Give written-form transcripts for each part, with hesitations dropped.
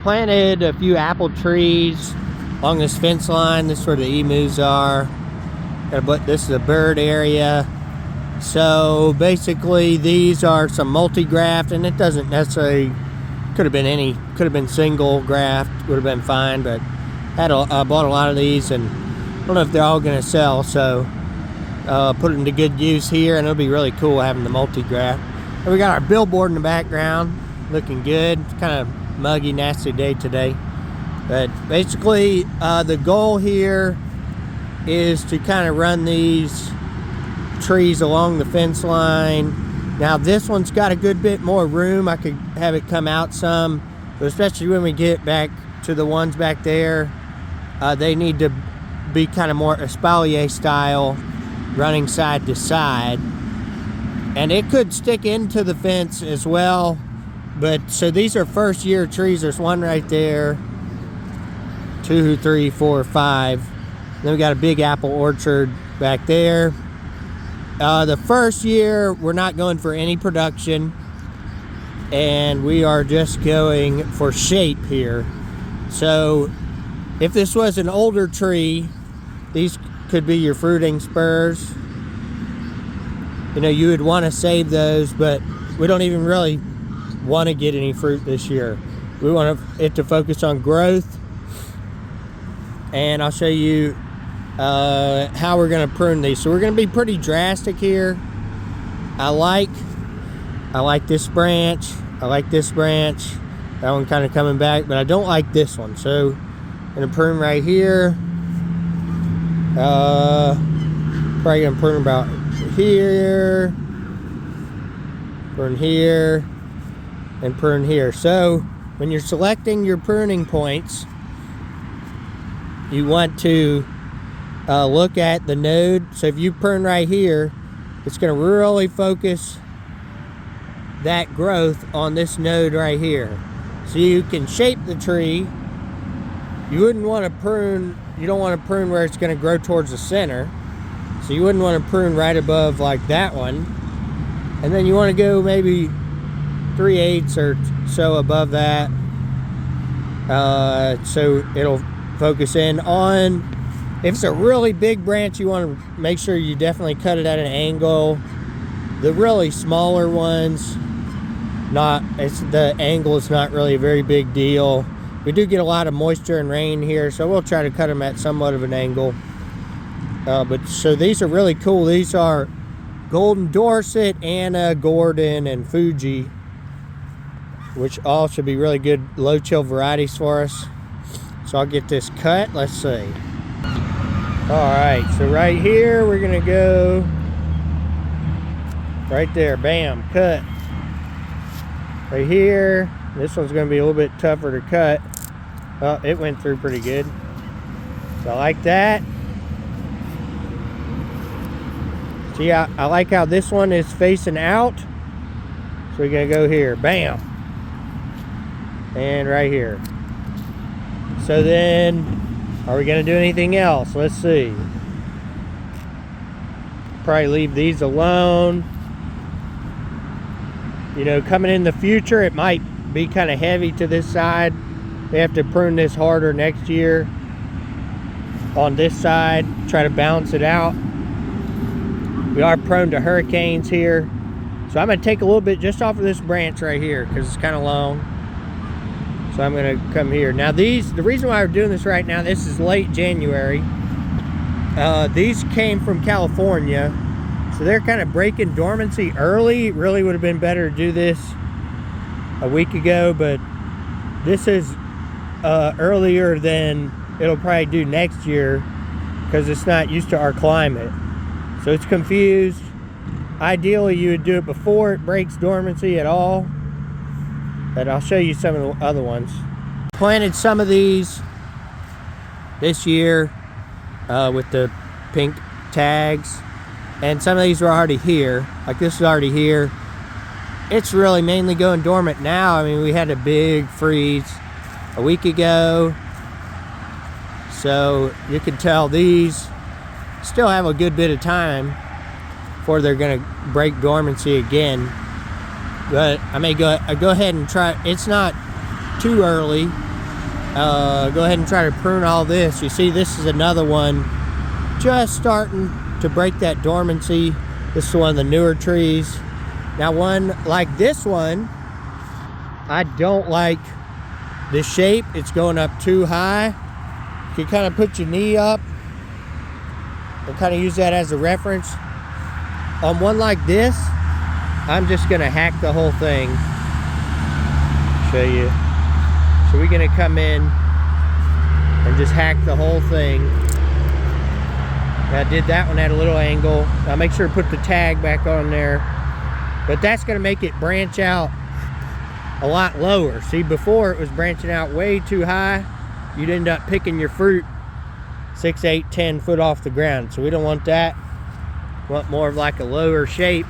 Planted a few apple trees along this fence line. This is where the emus are. This is a bird area. So basically these are some multi-graft, and it doesn't necessarily, could have been single graft, would have been fine, but I bought a lot of these, and I don't know if they're all going to sell, so put them to good use here, and it'll be really cool having the multi-graft. And we got our billboard in the background, looking good. It's kind of muggy, nasty day today, but basically the goal here is to kind of run these trees along the fence line. Now this one's got a good bit more room. I could have it come out some, but especially when we get back to the ones back there, they need to be kind of more espalier style, running side to side, and it could stick into the fence as well. But so these are first year trees. There's one right there, 2, 3, 4, 5. Then we got a big apple orchard back there. The first year we're not going for any production, and we are just going for shape here. So if this was an older tree, these could be your fruiting spurs. You know, you would want to save those, but we don't even really want to get any fruit this year. We want it to focus on growth, and I'll show you how we're going to prune these. So we're going to be pretty drastic here. I like this branch. I like this branch. That one kind of coming back, but I don't like this one. So I'm going to prune right here. Probably going to prune about here, prune here, and prune here. So when you're selecting your pruning points, you want to look at the node. So if you prune right here, it's going to really focus that growth on this node right here. So you can shape the tree. You wouldn't want to prune, you don't want to prune where it's going to grow towards the center. So you wouldn't want to prune right above like that one. And then you want to go maybe 3/8 or so above that, so it'll focus in on. If it's a really big branch, you want to make sure you definitely cut it at an angle. The really smaller ones, the angle is not really a very big deal. We do get a lot of moisture and rain here, so we'll try to cut them at somewhat of an angle. But so these are really cool. These are Golden Dorset, Anna, Gordon, and Fuji, which all should be really good low chill varieties for us. So I'll get this cut. Let's see. All right, so right here we're gonna go right there. Bam, cut. Right here, this one's gonna be a little bit tougher to cut. Oh, it went through pretty good. So I like that. See, I like how this one is facing out. So we're gonna go here, bam. And right here. So then, are we gonna do anything else? Let's see. Probably leave these alone. You know, coming in the future, it might be kind of heavy to this side. We have to prune this harder next year on this side, try to balance it out. We are prone to hurricanes here. So I'm gonna take a little bit just off of this branch right here because it's kind of long. So I'm gonna come here. Now the reason why we're doing this right now, this is late January. These came from California. So they're kind of breaking dormancy early. It really would have been better to do this a week ago, but this is earlier than it'll probably do next year because it's not used to our climate. So it's confused. Ideally, you would do it before it breaks dormancy at all. But I'll show you some of the other ones. Planted some of these this year with the pink tags. And some of these were already here. Like this is already here. It's really mainly going dormant now. I mean, we had a big freeze a week ago. So you can tell these still have a good bit of time before they're gonna break dormancy again. But I may go ahead and try. It's not too early. go ahead and try to prune all this. You see, this is another one just starting to break that dormancy. This is one of the newer trees. Now, one like this one, I don't like the shape. It's going up too high. You kind of put your knee up and kind of use that as a reference. On one like this, I'm just gonna hack the whole thing. Show you. So we're gonna come in and just hack the whole thing. I did that one at a little angle. I'll make sure to put the tag back on there. But that's gonna make it branch out a lot lower. See, before it was branching out way too high. You'd end up picking your fruit 6, 8, 10 foot off the ground. So we don't want that. We want more of like a lower shape.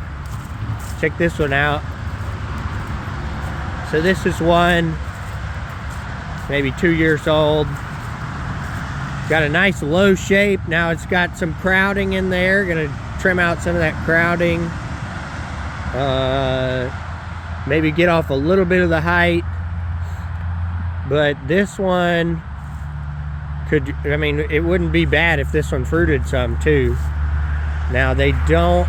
Check this one out. So this is one, maybe 2 years old. Got a nice low shape. Now it's got some crowding in there. Gonna trim out some of that crowding. Maybe get off a little bit of the height. But this one could, I mean, it wouldn't be bad if this one fruited some too. Now they don't,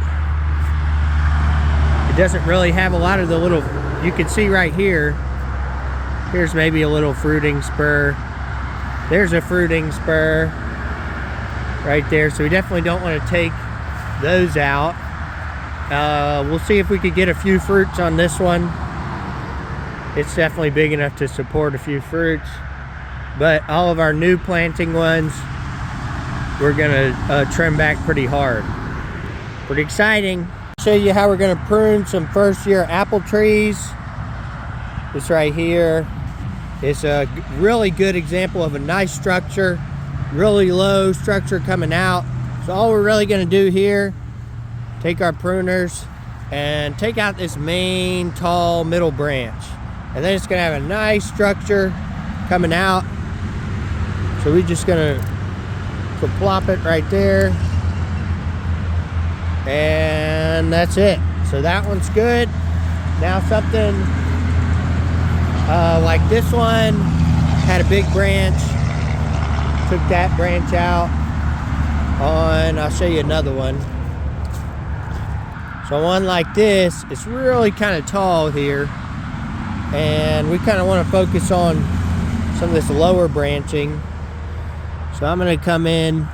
it doesn't really have a lot of the little, you can see right here, here's maybe a little fruiting spur. There's a fruiting spur right there. So we definitely don't want to take those out. We'll see if we could get a few fruits on this one. It's definitely big enough to support a few fruits. But all of our new planting ones, we're gonna trim back pretty hard. Pretty exciting. I'll show you how we're gonna prune some first year apple trees. This right here is a really good example of a nice structure, really low structure coming out. So all we're really gonna do here, take our pruners and take out this main tall middle branch. And then it's gonna have a nice structure coming out. So we're just gonna plop it right there. And that's it. So that one's good. Now something like this one had a big branch. Took that branch out. And I'll show you another one. So one like this, it's really kind of tall here. And we kind of want to focus on some of this lower branching. So I'm going to come in